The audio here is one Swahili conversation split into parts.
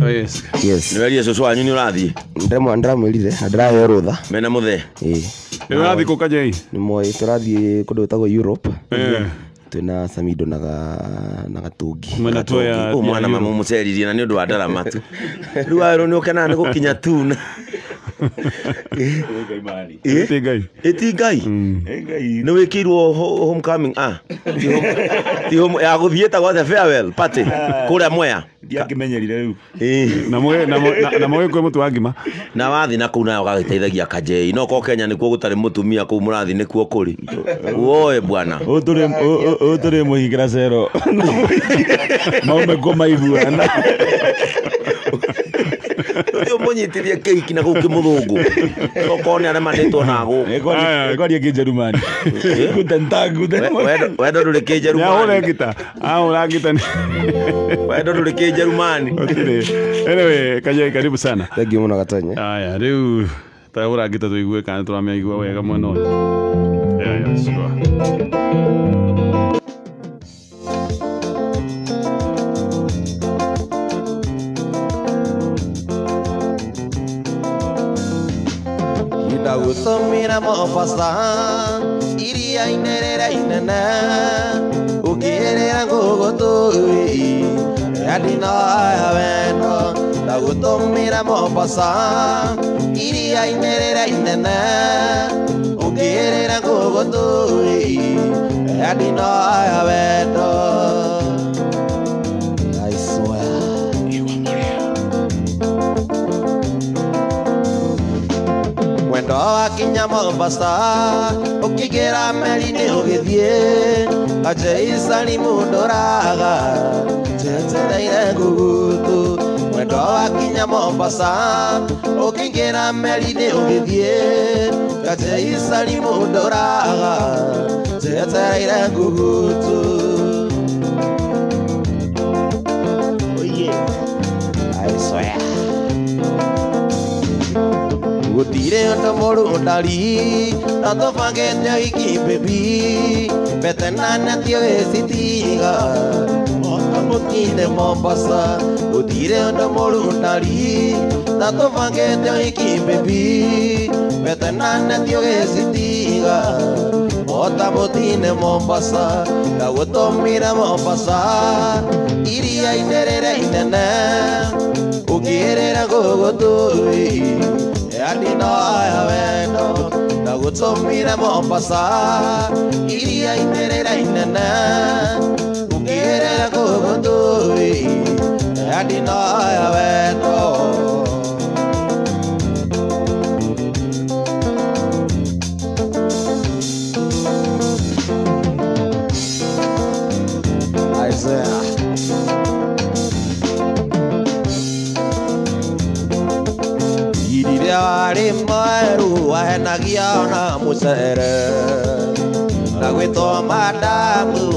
Yes. Yes. Niwerie cucu wanyu ni urathie. Ndiramwirire ndirahe rutha. Mena muthe. Ni urathie ku Kajei? Ni moi turathie kundu gwitagwo Europe. Twina Samido na Gatungi. Mwena tu ya mwana mama muceririe na ni undu wa ndarama tu. Riu wero ni ukena ni gukinya tuna. Eti Ngai. Eti Ngai. Ni wikirwo homecoming ti home ya guthieta gwa the farewell party kuria Mwea. Ndiakimenyerire riu. Na mwe kwa mutu wa ngima. Na wathi na kuu nayo gagiteithagia Kajei no ko Kenya nikuo gutari mutumia kuu murathi nikuo kuri. Woe bwana. Uturi muhingira cero. Maume ngoma iguana. Ndio munyitirie keiki na guki muthungu. Sokoni arema ndetwo nago. Ngori Kijerumani. Guten Tag, guten Morgen. Wedo nduri Kijerumani. Ya ule gita. Ule gita. Wedo nduri Kijerumani. Anyway, Kajei karibu sana. Thank you muno Gatonya. Aya, riu taura gita tuigue kana turamia igua wega mwena uyu. Ya, sure. Ndagutumira Mombasa iria inerera inene ukirera ngugutui adina ya wendo. Ndagutumira Mombasa iria inerera inene ukirera ngugutui adina ya wendo. I swear. Wendo wakinya Mombasa ukigera meri-ini ugithie Kajei Salimu nduraga tetereire ngugutu. Wendo wakinya Mombasa ukigera meri-ini ugithie Kajei Salimu nduraga tetereire ngugutu. Oh yeah, I swear. Gutire undu muru ndari na tubangite iki baby betena natio esitiga mutine Mombasa. Gutire undu muru ndari na tubangite iki baby betena natio esitiga mutine Mombasa. Ndagutumira Mombasa iria inerera inene ukirera ngugutui adina ya wendo. Ndagutumira Mombasa iria inerera inene ukirera ngugutui adina ya wendo. Isaiah. Iriria wari mweru wahenagia ona mucere na gwitwo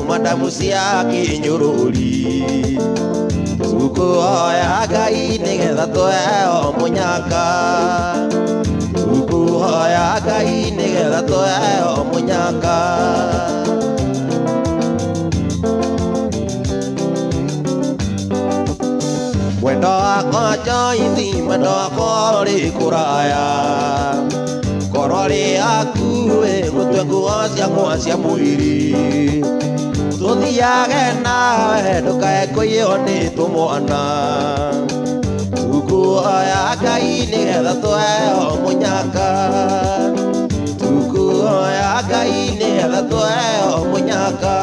madamu cia kinyururi. Tukuhoya Ngai nigetha tuheo munyaka. Tukuhoya Ngai nigetha tuheo munyaka. Wendo wakwa joithi mwendo wakwa uri kuraya korwo ri akuwe gutwe nguo ciakwa cia mwiri tuthiage nawe ndukae kuiywo ni tumwana. Tukuhoya Ngai nigetha tuheo munyaka. Tukuhoya Ngai nigetha tuheo munyaka.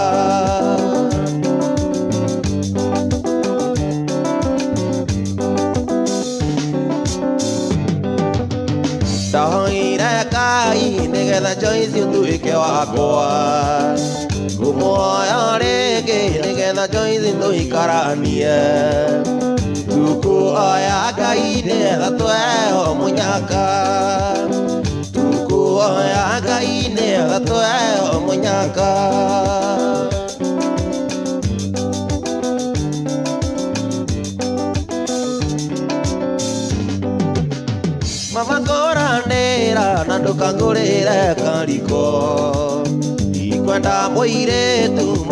Ndahoire Ngai nigetha Joyce utuike wakwa. Ngumuoya ringi nigetha Joyce tuikaranie. Tukuhoya Ngai nigetha tuheo munyaka. Tukuhoya Ngai nigetha tuheo munyaka. Mama koranera na ndukangurire kariko ikwenda muiretu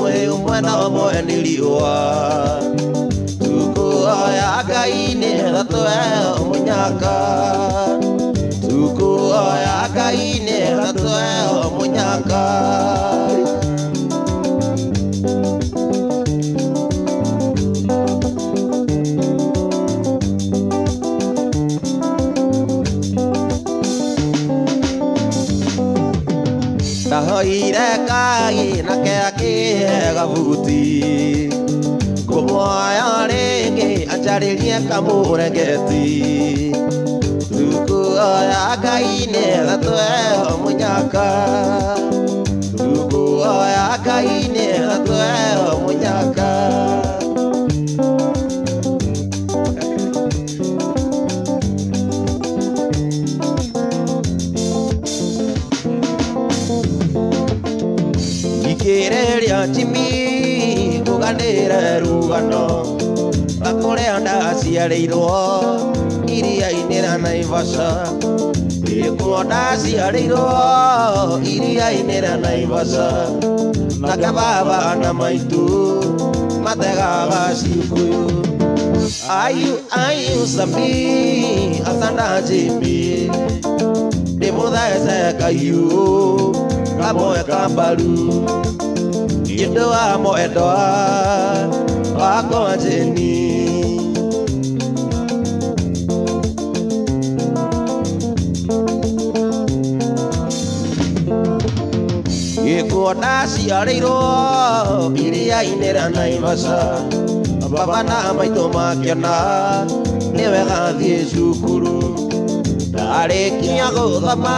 mwena umwe ni riua. Tukuhoya Ngai nigetha kabuti Kumoya renge acharirie kamurengeti Tuku oya kaine gatwe munyaka Tuku oya kaine gatwe munyaka Ikireria chimi kuganira rugano Akore anda ciareirwo iria-inĩ na Naivasha Ikuonda ciareirwo iria-inĩ na Naivasha Nake baba na maitu mategaga Cikũyũ Ayu Sami asanda Jimmy Ndĩmũthece kahiũ kamwe kambaru Yendo wa moendwa wakwa Jeni Ikuonda ciareirwo iria-inĩ na Naivasha Baba na maitũ makĩona nĩ wega thiĩ cukuru Ndarĩkia gũthoma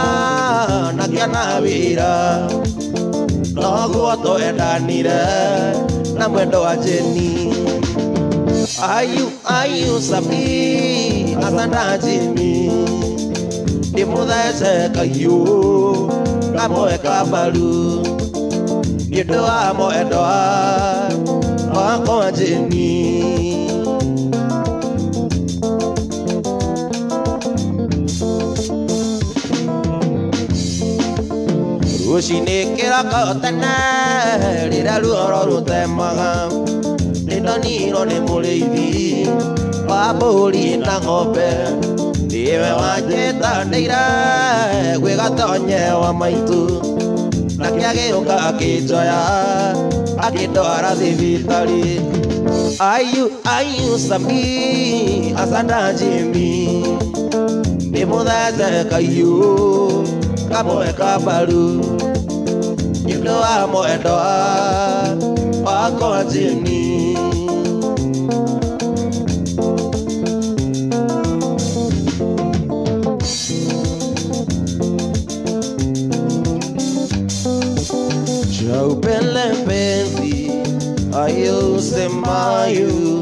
na kĩona wĩra Noguo twendanire na mwendo wa Jeni Ayu Sami asanda Jimmy Ndĩmũthece kahiũ kamwe kambaru Nĩũndũ wa mwendwa wakwa Jeni Rũcinĩ kĩroko tene rĩrĩa ruoro rũtemaga Nĩndonirwo nĩ mũrĩithi wa mbũri na ng'ombe Nĩwe wanjĩtanĩire gwĩ gatonye wa maitũ Nake agĩũka akĩnjoya akĩndwara thibitarĩ Ayu Sami asanda Jimmy Ndĩmũthece kahiũ kamwe kambaru Nĩũndũ wa mwendwa wakwa Jeni Chaupele mpenzi ayo semayu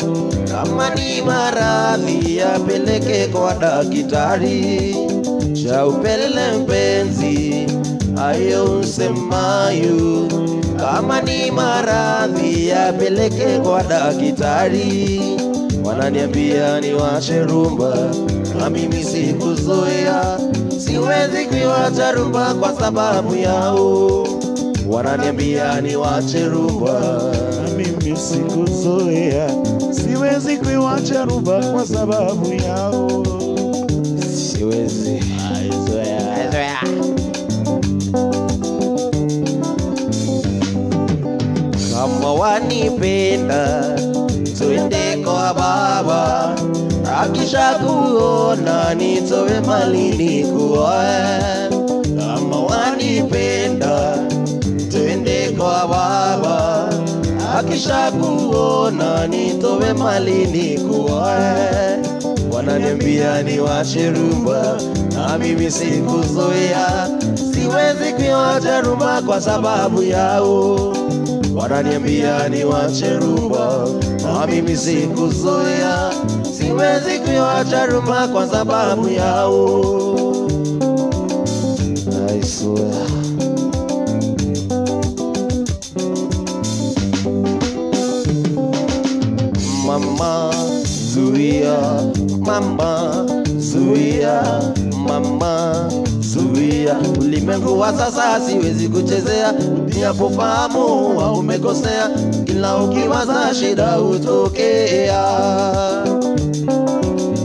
Kama ni maradhi yapeleke kwa daktari Chaupele mpenzi ayo semayu Kama ni maradhi yapeleke kwa daktari Wananiambia niwache rumba na mimi sikuzoea Siwezi kuiwacha rumba kwa sababu yao Wananiambia niwache rumba na mimi sikuzoea Siwezi kuiwacha rumba kwa sababu yao Siwezi Kama wanipenda twende kwa baba Akisha kuona nitowe malini kuoe Kama wanipenda twende kwa baba Akisha kuona nitowe malini kuoe Wananiambia niwache rumba na mimi sikuzoea Siwezi kuiwacha rumba kwa sababu yao Wananiambia niwache rumba na mimi sikuzoea Siwezi kuiwacha rumba kwa sababu yao I swear Mama zuia, mama zuia, mama zuia Ulimwengu wa sasa siwezi kuchezea Ninapofahamu wa umekosea Kila ukiwaza shida hutokea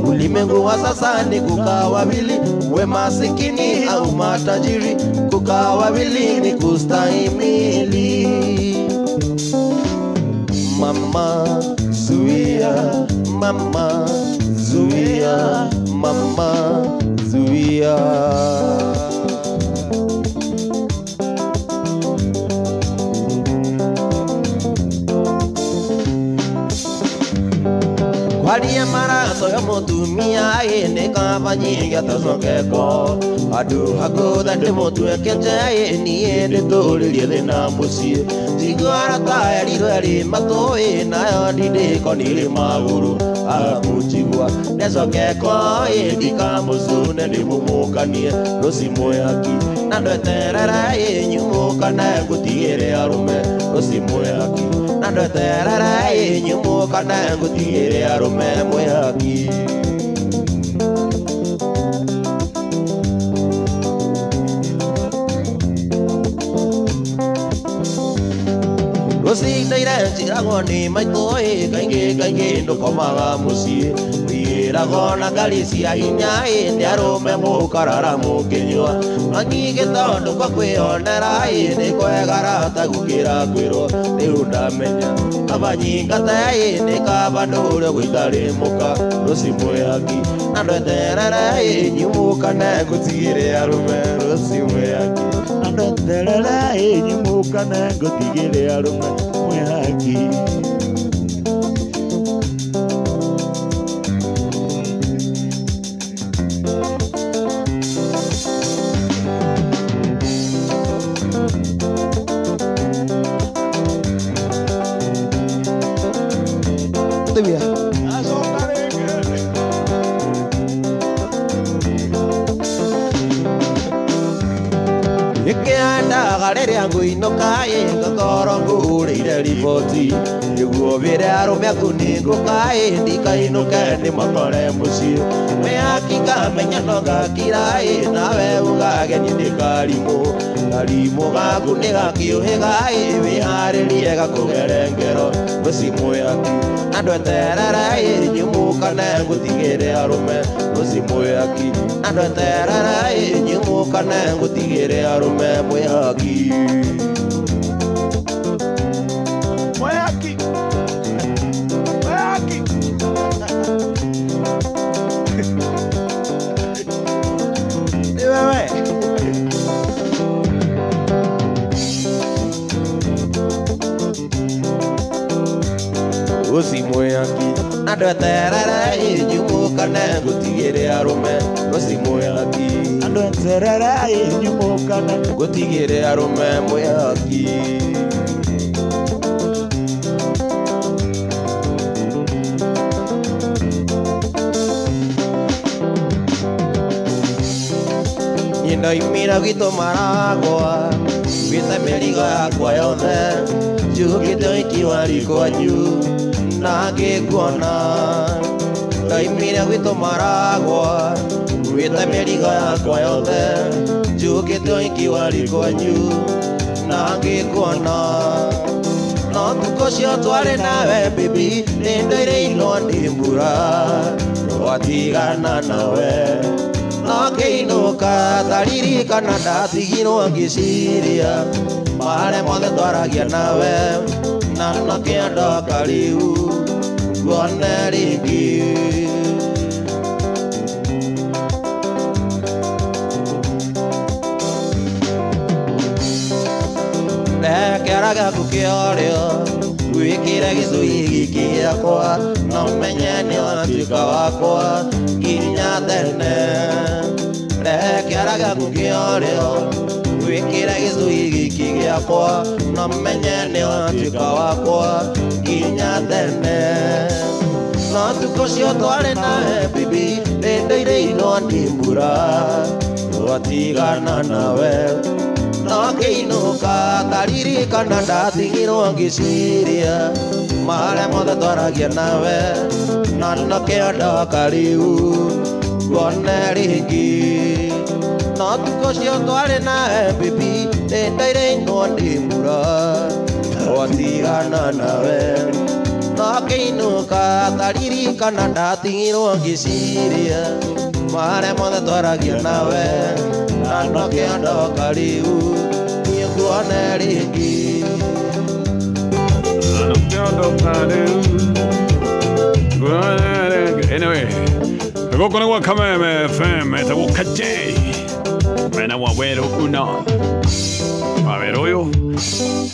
Ulimwengu wa sasa ni kukaa wawili We masikini au matajiri Kukaa wawili ni kustahimili Mama zuia, mama zuia, mama zuia aria maratoya mutumia ene kaba nyinga tacokeko andu hakutha ndimutwekeje nie ndituririe thina mucii tigwara tayarirwo ari matui nayo ndindiko niri maguru akunjigua ndecokeko ndikamucune ndimumukanie rucimuyaki na ndweterera nyumukane ngutigire arume rucimuyaki na ndweterera nyumukane ngutigire arume mwihaki rucindaire njiragwo ni maitũ kaingĩ ndũkomaga mũciĩ wĩragwo na ngari cia hinya nĩ arũme mũkarara mũkĩnyua no nyingĩ tondũ kwa kwĩonera nĩ kwegara ta gũkĩra kwĩrwo rĩu ndamenya kaba nyingate nĩ kaba ndũrĩ gũitarĩ mũka rũcimwĩhaki na ndweterere nyumũkane ngũtigĩre arũme rũcimwĩhaki na ndweterere nyumũkane ngũtigĩre arũme mwĩhaki Ikiandaga rĩrĩa ngũinũka ngakorwo ngũhũrĩire riboti nĩguo wĩre arũme aku nĩ ngũka ndikainũke ndĩmakore mũciĩ mwĩhaki ngamenya no ngakira nawe ugageni ndĩkarimũ gaku nĩ gakĩũhĩga wĩharĩrie gakũgere ngero mũci mwĩhaki na ndweterere nyumũkane ngũtigĩre arũme mũci mwĩhaki na ndweterere nyumũkane ngũtigĩre arũme mwĩhaki mwĩhaki mwĩhaki ni wewe mũci mwĩhaki na ndweterere nyumũkane ngũtigĩre arũme mũci mwĩhaki na ndweterere nyumũkane ngũtigĩre arũme mwĩhaki ndoimira gwitũ maragwa gwĩte mĩrigo yakwa yothe njugĩte ũhiki wa rikwanyu na ngĩkuona ndoimire gwitũ maragwa gwĩte mĩrigo yakwa yothe njugĩte ũhiki wa rikwanyu na ngĩkuona no tukũ cio twarĩ nawe baby nĩ ndoireirwo nĩ mbura twatigana nawe no ngĩinũka ndaririkana ndatigirwo ngĩciria marĩa mothe twaragia nawe na no kĩondoka rĩu nguone rĩngĩ ndekera gaku kĩorĩo gwĩkĩra gĩcũhĩ gĩkĩ gĩakwa no menye nĩ watuĩka wakwa nginya tene ndekera gaku kĩorĩo gwĩkĩra gĩcũhĩ gĩkĩ gĩakwa no menye nĩ watuĩka wakwa nginya tene no tukũ cio twarĩ nawe bibi nĩ ndoireirwo nĩ mbura twatigana nawe no ngĩinũka ndaririkana ndatigirwo ngĩciria marĩa mothe twaragia nawe na no kĩondoka rĩu nguone rĩngĩ no tukũ cio twarĩ nawe bibi nĩ ndoireirwo nĩ mbura twatigana nawe no ngĩinũka ndaririkana ndatigirwo ngĩciria marĩa mothe twaragia nawe na no kĩondoka rĩu nguone rĩngĩ Anyway, gũkũ nĩgwo Kameme FM etagwo Kajay mena wawero uno wawero ũyũ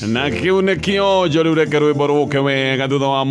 na kĩu nĩkĩo njorũ reke rwĩmbo rũke wega thutha wa